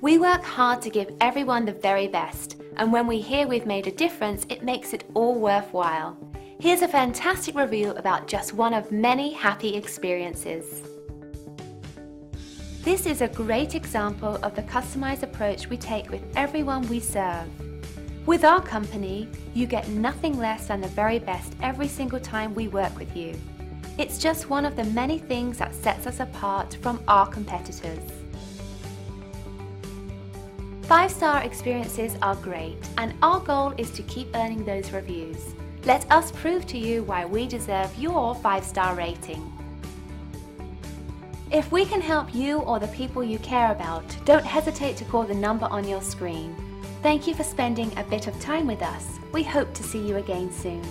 We work hard to give everyone the very best, and when we hear we've made a difference, it makes it all worthwhile. Here's a fantastic review about just one of many happy experiences. This is a great example of the customized approach we take with everyone we serve. With our company, you get nothing less than the very best every single time we work with you. It's just one of the many things that sets us apart from our competitors. 5-star experiences are great, and our goal is to keep earning those reviews. Let us prove to you why we deserve your 5-star rating. If we can help you or the people you care about, don't hesitate to call the number on your screen. Thank you for spending a bit of time with us. We hope to see you again soon.